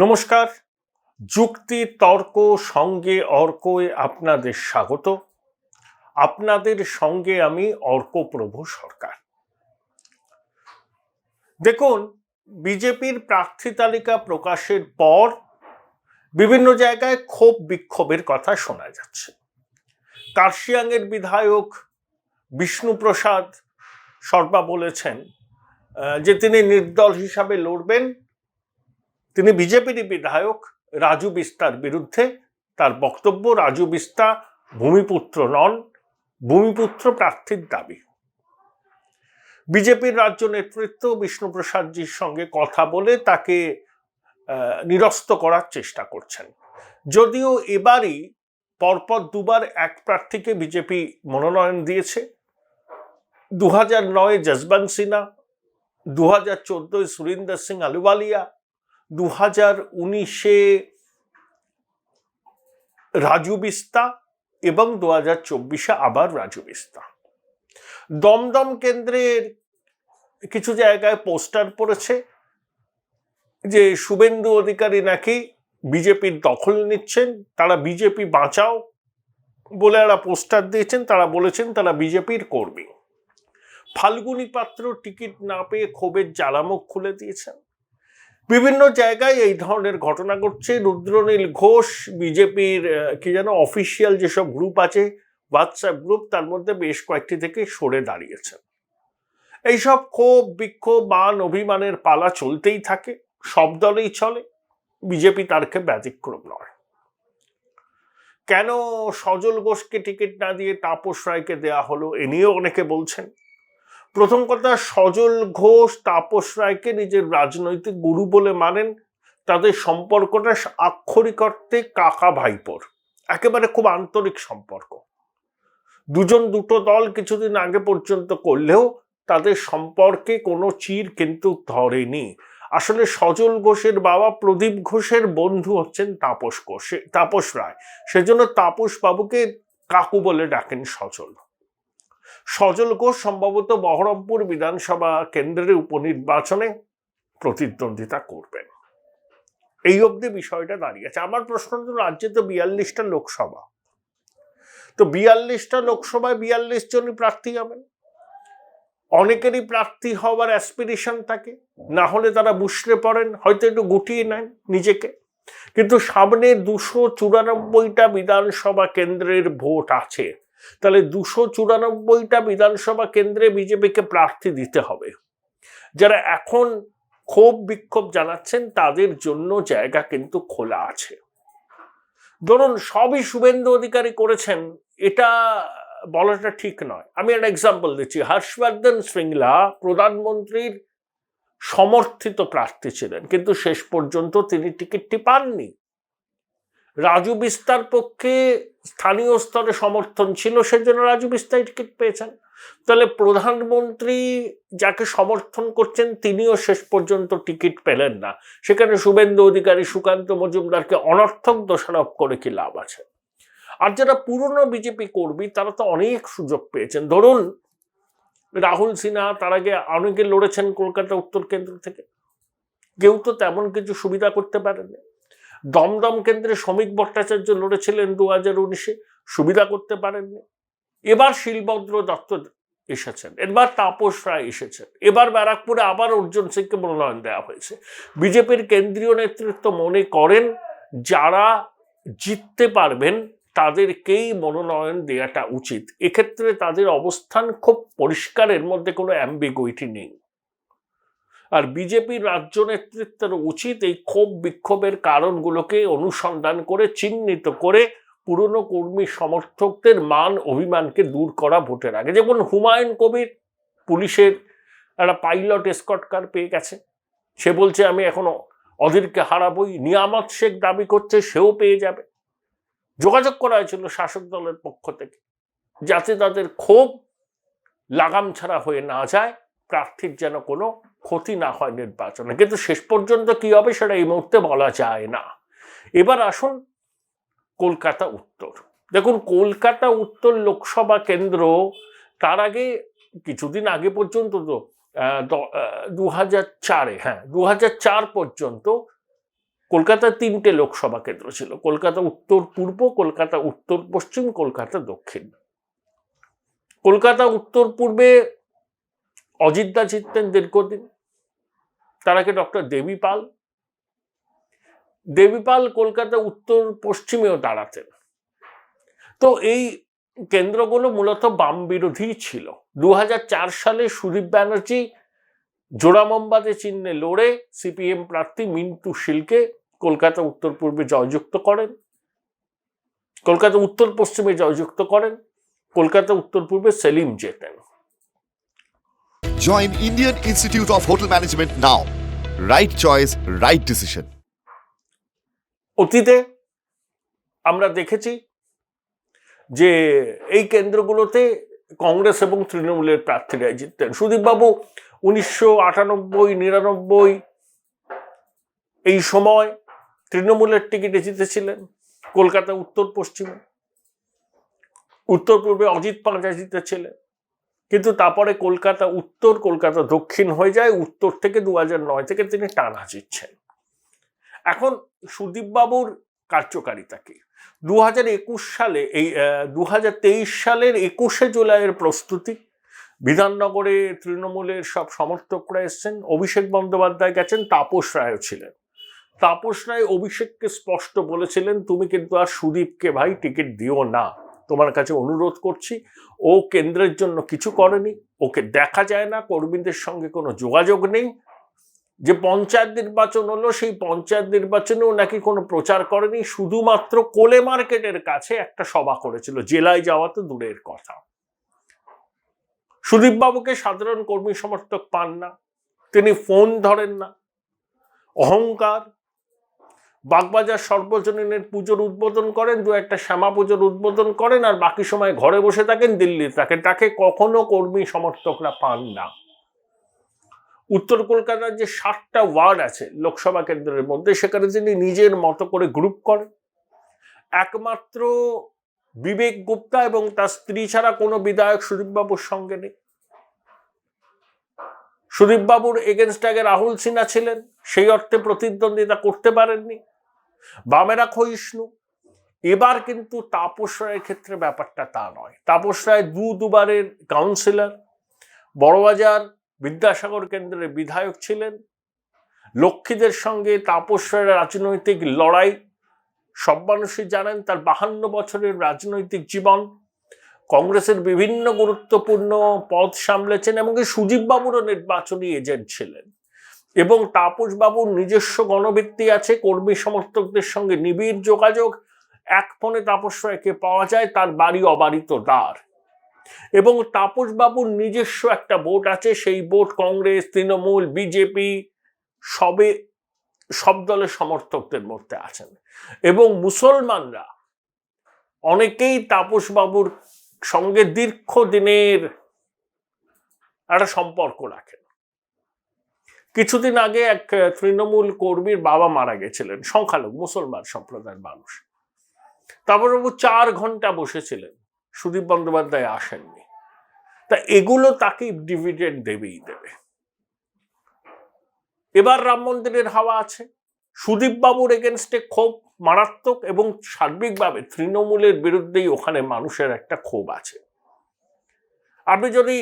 নমস্কার। যুক্তি তর্ক সঙ্গে অর্কয়ে আপনাদের স্বাগত। আপনাদের সঙ্গে আমি অর্কপ্রভ সরকার। দেখুন, বিজেপির প্রার্থী তালিকা প্রকাশের পর বিভিন্ন জায়গায় ক্ষোভ বিক্ষোভের কথা শোনা যাচ্ছে। কার্শিয়াংয়ের বিধায়ক বিষ্ণুপ্রসাদ শর্মা বলেছেন যে তিনি নির্দল হিসাবে লড়বেন। তিনি বিজেপিরই বিধায়ক রাজু বিস্তার বিরুদ্ধে। তার বক্তব্য, রাজু বিস্তা ভূমিপুত্র নন, ভূমিপুত্র প্রার্থীর দাবি। বিজেপির রাজ্য নেতৃত্ব বিষ্ণুপ্রসাদজির সঙ্গে কথা বলে তাকে নিরস্ত করার চেষ্টা করছেন। যদিও এবারই পরপর দুবার এক প্রার্থীকে বিজেপি মনোনয়ন দিয়েছে। 2009 যশবন্ত সিনহা, 2014 সুরিন্দর সিং আলুওয়ালিয়া, 2019 রাজু বিস্তা এবং 2024 আবার রাজু বিস্তা। দমদম কেন্দ্রের কিছু জায়গায় পোস্টার পড়েছে যে শুভেন্দু অধিকারী নাকি বিজেপির দখল নিচ্ছেন, তারা বিজেপি বাঁচাও বলে একটা পোস্টার দিয়েছেন। তারা বলেছেন তারা বিজেপির কর্মী। ফাল্গুনী পাত্র টিকিট না পেয়ে ক্ষোভের জ্বালামুখ খুলে দিয়েছেন। বিভিন্ন জায়গায় এই ধরনের ঘটনা ঘটছে। রুদ্রনীল ঘোষ বিজেপির অফিসিয়াল যেসব গ্রুপ আছে, হোয়াটসঅ্যাপ গ্রুপ, তার মধ্যে বেশ কয়েকটি থেকে সরে দাঁড়িয়েছেন। এইসব ক্ষোভ বিক্ষোভ মান অভিমানের পালা চলতেই থাকে, সব দলেই চলে, বিজেপি তারকে ব্যতিক্রম নয়। কেন সজল ঘোষকে টিকিট না দিয়ে তাপস রায়কে দেয়া হলো, এ নিয়েও অনেকে বলছেন। প্রথম কথা, সজল ঘোষ তাপস রায়কে নিজের রাজনৈতিক গুরু বলে মানেন। তাদের সম্পর্কটা আক্ষরিক অর্থে কাকা ভাইপোর, একেবারে খুব আন্তরিক সম্পর্ক। দুজন দুটো দল কিছুদিন আগে পর্যন্ত করলেও তাদের সম্পর্কে কোনো চির কিন্তু ধরেনি। আসলে সজল ঘোষের বাবা প্রদীপ ঘোষের বন্ধু হচ্ছেন তাপস রায়। সেজন্য তাপস বাবুকে কাকু বলে ডাকেন সজল। সজল ঘোষ সম্ভবত বহরমপুর বিধানসভা কেন্দ্রের উপনির্বাচনে প্রতিদ্বন্দ্বিতা করবেন। এই অবধি বিষয়টা দাঁড়িয়েছে। আমার প্রশ্ন হল, রাজ্যে তো 42টা লোকসভা, তো 42টা লোকসভায় 42 জনই প্রার্থী হবেন। অনেকেরই প্রার্থী হওয়ার অ্যাসপিরেশন থাকে, না হলে তারা মুষড়ে পড়েন, হয়তো একটু গুটিয়ে নেন নিজেকে। কিন্তু সামনে 294টা বিধানসভা কেন্দ্রের ভোট আছে। তাহলে 294টা বিধানসভা কেন্দ্রে বিজেপিকে প্রার্থী দিতে হবে। যারা এখন ক্ষোভ বিক্ষোভ জানাচ্ছেন তাদের জন্য জায়গা কিন্তু খোলা আছে। ধরুন সবই শুভেন্দু অধিকারী করেছেন, এটা বলাটা ঠিক নয়। আমি একটা এক্সাম্পল দিচ্ছি। হর্ষবর্ধন শ্রিংলা প্রধানমন্ত্রীর সমর্থিত প্রার্থী ছিলেন, কিন্তু শেষ পর্যন্ত তিনি টিকিটটি পাননি। রাজু বিস্তার পক্ষে স্থানীয় স্তরে সমর্থন ছিল, সেজন্য রাজু বিস্তার টিকিট পেয়েছেন। তাহলে প্রধানমন্ত্রী যাকে সমর্থন করছেন তিনিও শেষ পর্যন্ত টিকিট পেলেন না। সেখানে শুভেন্দু অধিকারী সুকান্ত মজুমদারকে অনর্থক দোষারোপ করে কি লাভ আছে? আর যারা পুরনো বিজেপি কর্মী তারা তো অনেক সুযোগ পেয়েছেন। ধরুন রাহুল সিনহা, তার আগে অনেকে লড়েছেন কলকাতা উত্তর কেন্দ্র থেকে, কেউ তো তেমন কিছু সুবিধা করতে পারেনি। দমদম কেন্দ্রে শ্রমিক ভট্টাচার্য লড়েছিলেন 2019-এ, সুবিধা করতে পারেননি। এবার শিলভদ্র দত্ত এসেছেন, এবার তাপস রায় এসেছেন, এবার ব্যারাকপুরে আবার অর্জুন সিংকে মনোনয়ন দেওয়া হয়েছে। বিজেপির কেন্দ্রীয় নেতৃত্ব মনে করেন যারা জিততে পারবেন তাদেরকেই মনোনয়ন দেওয়াটা উচিত। এক্ষেত্রে তাদের অবস্থান খুব পরিষ্কার, এর মধ্যে কোনো অ্যাম্বিগুইটি নেই। আর বিজেপির রাজ্য নেতৃত্বের উচিত এই ক্ষোভ বিক্ষোভের কারণগুলোকে অনুসন্ধান করে চিহ্নিত করে পুরনো কর্মী সমর্থকদের মান অভিমানকে দূর করা ভোটের আগে। যেমন হুমায়ুন কবির পুলিশের একটা পাইলট এসকর্ট কার পেয়ে গেছে, সে বলছে আমি এখনো অধীরকে হারাবই। নিয়ামত শেখ দাবি করছে সেও পেয়ে যাবে। যোগাযোগ করা হয়েছিল শাসক দলের পক্ষ থেকে যাতে তাদের ক্ষোভ লাগাম ছাড়া হয়ে না যায়, প্রার্থীর যেন কোনো ক্ষতি না হয় নির্বাচনে। কিন্তু শেষ পর্যন্ত কি হবে সেটা এই মুহূর্তে বলা যায় না। এবার আসুন কলকাতা উত্তর। দেখুন, কলকাতা উত্তর লোকসভা কেন্দ্র, তার আগে কিছুদিন আগে পর্যন্ত তো 2004 পর্যন্ত কলকাতার 3টে লোকসভা কেন্দ্র ছিল, কলকাতা উত্তর পূর্ব, কলকাতা উত্তর পশ্চিম, কলকাতা দক্ষিণ। কলকাতা উত্তর পূর্বে অজিতদা জিততেন দীর্ঘদিন, তার আগে ডক্টর দেবী পাল কলকাতা উত্তর পশ্চিমেও দাঁড়াতেন। তো এই কেন্দ্রগুলো মূলত বাম বিরোধী ছিল। 2004 সালে সুদীপ ব্যানার্জি জোড়া মোমবাতি চিহ্নে লড়ে সিপিএম প্রার্থী মিন্টু শীলকে কলকাতা উত্তর পূর্বে জয়যুক্ত করেন, কলকাতা উত্তর পশ্চিমে জয়যুক্ত করেন, কলকাতা উত্তর পূর্বে Selim জেতেন। Join Indian Institute of Hotel Management now. Right choice, right decision. অতীতে আমরা দেখেছি যে এই কেন্দ্রগুলোতে কংগ্রেস এবং তৃণমূলের প্রার্থীরাই জিততেন। সুদীপবাবু 1998-99 এই সময় তৃণমূলের টিকিটে জিতেছিলেন কলকাতা উত্তর পশ্চিমে, উত্তর পূর্বে অজিত পাঁজা জিতেছিলেন, কিন্তু তারপরে কলকাতা উত্তর কলকাতা দক্ষিণ হয়ে যায়। উত্তর থেকে 2009 থেকে তিনি টানা জিতছেন। এখন সুদীপবাবুর কার্যকারিতা কি? 2021 সালে এই 2023 সালের 21শে জুলাইয়ের প্রস্তুতি, বিধাননগরে তৃণমূলের সব সমর্থকরা এসছেন, অভিষেক বন্দ্যোপাধ্যায় গেছেন, তাপস রায়ও ছিলেন। তাপস রায় অভিষেককে স্পষ্ট বলেছিলেন, তুমি কিন্তু আর সুদীপকে ভাই টিকিট দিও না, তোমার কাছে অনুরোধ করছি। ও কেন্দ্রের জন্য কিছু করেনি, ওকে দেখা যায় না, কর্মীদের সঙ্গে কোনো যোগাযোগ নেই। যে পঞ্চায়েত নির্বাচন হলো, সেই পঞ্চায়েত নির্বাচনেও নাকি কোনো প্রচার করেনি, শুধুমাত্র কোলে মার্কেটের কাছে একটা সভা করেছিল, জেলায় যাওয়া তো দূরের কথা। সুদীপবাবুকে সাধারণ কর্মী সমর্থক পান না, তিনি ফোন ধরেন না, অহংকার। বাগবাজার সর্বজনীনের পুজোর উদ্বোধন করেন, দু একটা শ্যামা পুজোর উদ্বোধন করেন, আর বাকি সময় ঘরে বসে থাকেন, দিল্লি থাকেন, তাকে কখনো কর্মী সমর্থকরা পান না। উত্তর কলকাতার যে 7টা ওয়ার্ড আছে লোকসভা কেন্দ্রের মধ্যে, সেখানে তিনি নিজের মতো করে গ্রুপ করেন। একমাত্র বিবেক গুপ্তা এবং তার স্ত্রী ছাড়া কোনো বিধায়ক সুদীপবাবুর সঙ্গে নেই। সুদীপবাবুর এগেনস্ট আগে রাহুল সিনহা ছিলেন, সেই অর্থে প্রতিদ্বন্দ্বিতা করতে পারেননি, বামেরা ক্ষয়িষ্ণু। এবার কিন্তু তাপস রায়ের ক্ষেত্রে ব্যাপারটা তা নয়। তাপস রায় দুবারের কাউন্সিলর, বড়বাজার বিদ্যাসাগর কেন্দ্রের বিধায়ক ছিলেন। লক্ষ্মীদের সঙ্গে তাপস রায়ের রাজনৈতিক লড়াই সব মানুষই জানেন, তার 52 বছরের রাজনৈতিক জীবন, কংগ্রেসের বিভিন্ন গুরুত্বপূর্ণ পদ সামলেছেন, এমনকি সুদীপবাবুরও নির্বাচনী এজেন্ট ছিলেন। এবং তাপসবাবুর নিজস্ব গণভিত্তি আছে, কর্মী সমর্থকদের সঙ্গে নিবিড় যোগাযোগ। এক ফোনে তাপস রায়কে পাওয়া যায়, তার বাড়ি অবারিত দ্বার। এবং তাপসবাবুর নিজস্ব একটা ভোট আছে, সেই ভোট কংগ্রেস, তৃণমূল, বিজেপি সব দলের সমর্থকদের মধ্যে আছেন। এবং মুসলমানরা অনেকেই তাপসবাবুর সঙ্গে দীর্ঘদিনের একটা সম্পর্ক রাখেন। কিছুদিন আগে এক তৃণমূল কর্মীর বাবা মারা গেছিলেন, সংখ্যালঘু মুসলমান সম্প্রদায়ের মানুষ। তাপসবাবু 4 ঘন্টা বসেছিলেন, সুদীপ বন্দ্যোপাধ্যায় আসেননি। তা এগুলো তাকে ডিভিডেন্ড দেবেই দেবে। এবার রাম মন্দিরের হাওয়া আছে, সুদীপবাবুর এগেনস্টে ক্ষোভ মারাত্মক, এবং সার্বিকভাবে তৃণমূলের বিরুদ্ধেই ওখানে মানুষের একটা ক্ষোভ আছে। আপনি যদি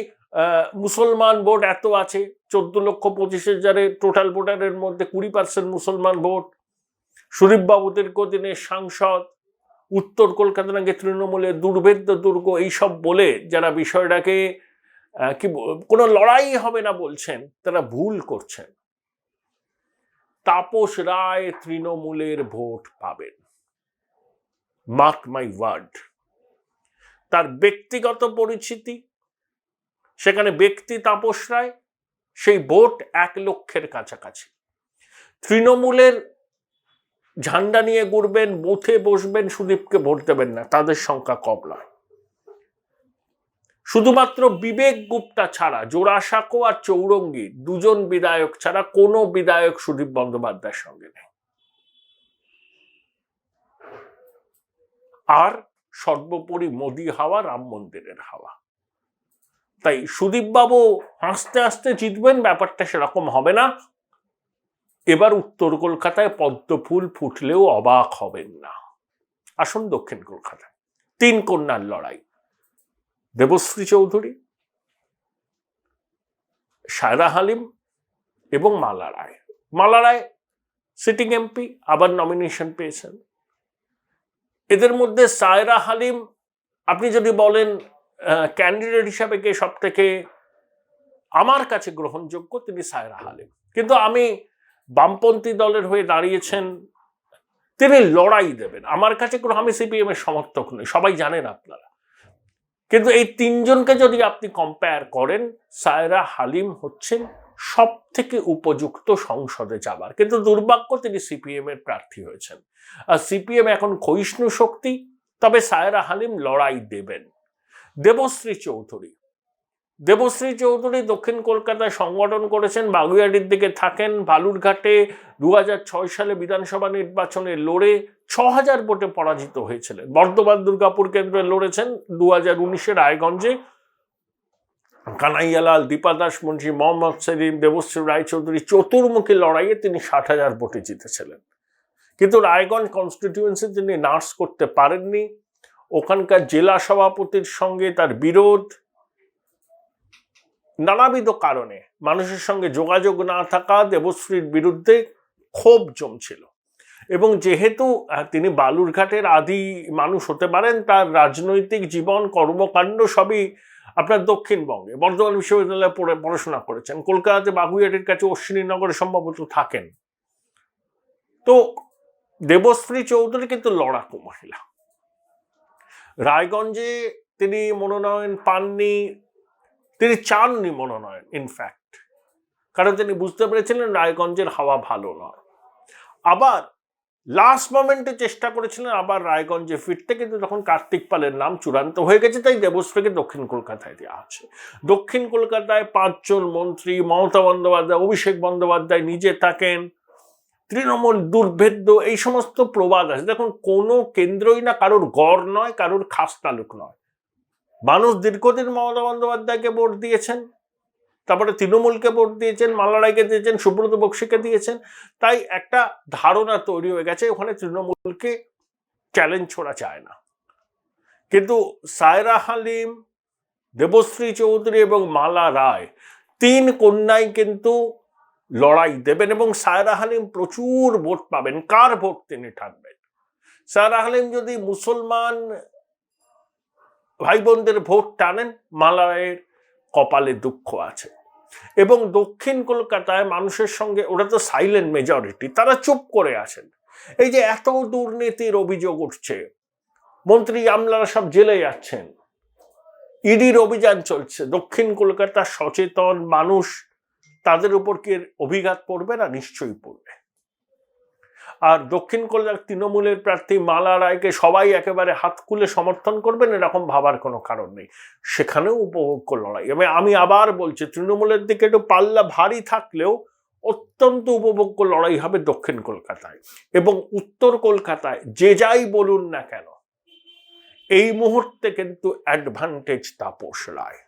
মুসলমান ভোট এত আছে, 14,25,000 টোটাল ভোটারের মধ্যে 20% মুসলমান ভোট, সুদীপবাবুদের দিনের সাংসদ, উত্তর কলকাতা নাকি তৃণমূলের দুর্ভেদ্য দুর্গ, এইসব বলে যারা বিষয়টাকে কি কোনো লড়াই হবে না বলছেন, তারা ভুল করছেন। তাপস রায় তৃণমূলের ভোট পাবেন, মার্ক মাই ওয়ার্ড। তার ব্যক্তিগত পরিচিতি, সেখানে ব্যক্তি তাপস রায়, সেই ভোট 1 লক্ষের কাছাকাছি। তৃণমূলের ঝান্ডা নিয়ে ঘুরবেন, বুথে বসবেন, সুদীপকে ভোট দেবেন না, তাদের সংখ্যা কম নয়। শুধুমাত্র বিবেক গুপ্তা ছাড়া, জোড়াসাঁকো আর চৌরঙ্গী 2জন বিধায়ক ছাড়া কোনো বিধায়ক সুদীপ বন্দ্যোপাধ্যায়ের সঙ্গে নেই। আর সর্বোপরি মোদি হাওয়া, রাম মন্দিরের হাওয়া। তাই সুদীপবাবু হাসতে হাসতে জিতবেন, ব্যাপারটা সেরকম হবে না। এবার উত্তর কলকাতায় পদ্ম ফুল ফুটলেও অবাক হবেন না। আসুন দক্ষিণ কলকাতায় 3 কন্যার লড়াই, দেবশ্রী চৌধুরী, সায়রা হালিম এবং মালা রায়। মালা রায় সিটিং এমপি, আবার নমিনেশন পেয়েছেন। এদের মধ্যে সায়রা হালিম, আপনি যদি বলেন ক্যান্ডিডেট হিসাবে কে সব থেকে আমার কাছে গ্রহণযোগ্য, তিনি সায়রা হালিম। কিন্তু আমি বামপন্থী দলের হয়ে দাঁড়িয়েছেন, তিনি লড়াই দেবেন। আমার কাছে আমি সিপিএম এর সমর্থক নই, সবাই জানেন আপনারা। কিন্তু এই 3 জনকে যদি আপনি কম্পেয়ার করেন, সায়রা হালিম হচ্ছেন সব থেকে উপযুক্ত সংসদে যাবার। কিন্তু দুর্ভাগ্য, তিনি সিপিএম এর প্রার্থী হয়েছেন। আর সিপিএম এখন ক্ষয়িষ্ণু শক্তি, তবে সায়রা হালিম লড়াই দেবেন। দেবশ্রী চৌধুরী দক্ষিণ কলকাতায় সংগঠন করেছেন, বাগুইআটির দিকে থাকেন। বালুরঘাটে 2006 সালে বিধানসভা নির্বাচনে লড়ে 6000 ভোটে পরাজিত হয়েছিলেন। বর্ধমান দুর্গাপুর কেন্দ্রে লড়েছেন 2019-এ রায়গঞ্জে। কানাইয়ালাল, দীপা দাস মুন্সি, মোহাম্মদ সেলিম, দেবশ্রী রায়চৌধুরী চতুর্মুখী লড়াইয়ে তিনি 60,000 ভোটে জিতেছিলেন। কিন্তু রায়গঞ্জ কনস্টিটিউয়েন্সি তিনি নার্স করতে পারেননি। ওখানকার জেলা সভাপতির সঙ্গে তার বিরোধ, নানাবিধ কারণে মানুষের সঙ্গে যোগাযোগ না থাকা, দেবশ্রীর বিরুদ্ধে ক্ষোভ জমছিল। এবং যেহেতু তিনি বালুরঘাটের আদি মানুষ হতে পারেন, তার রাজনৈতিক জীবন, কর্মকাণ্ড সবই আপনার দক্ষিণবঙ্গে। বর্ধমান বিশ্ববিদ্যালয়ে পড়াশোনা করেছেন, কলকাতাতে বাগুইআটির কাছে অশ্বিনীনগরে সম্ভবত থাকেন। তো দেবশ্রী চৌধুরী কিন্তু লড়াকু মহিলা। রায়গঞ্জে তিনি মনোনয়ন পাননি, তিনি চাননি মনোনয়ন ইনফ্যাক্ট, কারণ তিনি বুঝতে পেরেছিলেন রায়গঞ্জের হাওয়া ভালো নয়। আবার লাস্ট মোমেন্টে চেষ্টা করেছিলেন আবার রায়গঞ্জে ফিরতে, কিন্তু তখন কার্তিক পালের নাম চূড়ান্ত হয়ে গেছে, তাই দেবশ্রীকে দক্ষিণ কলকাতায় দেওয়া আছে। দক্ষিণ কলকাতায় 5 জন মন্ত্রী, মমতা বন্দ্যোপাধ্যায়, অভিষেক বন্দ্যোপাধ্যায় নিজে থাকেন, তৃণমূল দুর্ভেদ্য, এই সমস্ত প্রবাদ আছে। দেখুন, কোনো কেন্দ্রই না কারোর গড় নয়, কারোর খাস তালুক নয়। মানুষ দীর্ঘদিন মমতা বন্দ্যোপাধ্যায়কে ভোট দিয়েছেন, তারপরে তৃণমূলকে ভোট দিয়েছেন, মালা রায়কে দিয়েছেন, সুব্রত বক্সিকে দিয়েছেন। তাই একটা ধারণা তৈরি হয়ে গেছে ওখানে তৃণমূলকে চ্যালেঞ্জ ছোড়া যায় না। কিন্তু সায়রা হালিম, দেবশ্রী চৌধুরী এবং মালা রায় 3 কন্যাই কিন্তু লড়াই দেবেন, এবং সায়রা হালিম প্রচুর ভোট পাবেন। কার ভোট তিনি ঠাকবেন? সায়রা হালিম যদি মুসলমান ভাই বোনদের ভোট টানেন, মালা রায়ের কপালে দুঃখ আছে। এবং দক্ষিণ কলকাতায় মানুষের সঙ্গে, ওরা তো সাইলেন্ট মেজরিটি, তারা চুপ করে আছেন। এই যে এত দুর্নীতির অভিযোগ উঠছে, মন্ত্রী আমলারা সব জেলে যাচ্ছেন, ইডির অভিযান চলছে, দক্ষিণ কলকাতার সচেতন মানুষ তাদের উপর কি অভিঘাত পড়বে না? নিশ্চয়ই পড়বে। আর দক্ষিণ কলকাতার তৃণমূলের প্রার্থী মালা রায়কে সবাই একেবারে হাত খুলে সমর্থন করবেন এরকম ভাবার কোনো কারণ নেই। সেখানেও উপভোগ্য লড়াই। আমি আবার বলছি, তৃণমূলের দিকে একটু পাল্লা ভারী থাকলেও অত্যন্ত উপভোগ্য লড়াই হবে দক্ষিণ কলকাতায়। এবং উত্তর কলকাতায় যে যাই বলুন না কেন, এই মুহূর্তে কিন্তু অ্যাডভান্টেজ তাপস রায়।